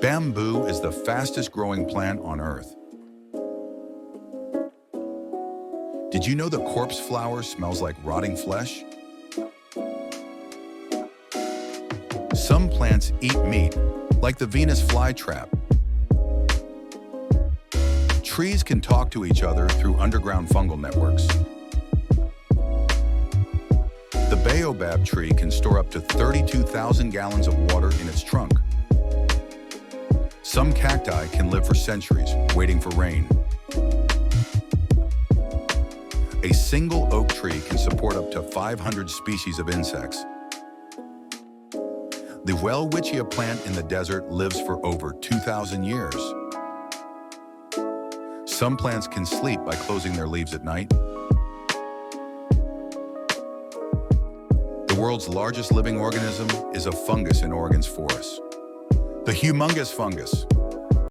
Bamboo is the fastest growing plant on Earth. Did you know the corpse flower smells like rotting flesh? Some plants eat meat, like the Venus flytrap. Trees can talk to each other through underground fungal networks. The baobab tree can store up to 32,000 gallons of water in its trunk. Some cacti can live for centuries, waiting for rain. A single oak tree can support up to 500 species of insects. The welwitschia plant in the desert lives for over 2,000 years. Some plants can sleep by closing their leaves at night. The world's largest living organism is a fungus in Oregon's forests. The humongous fungus,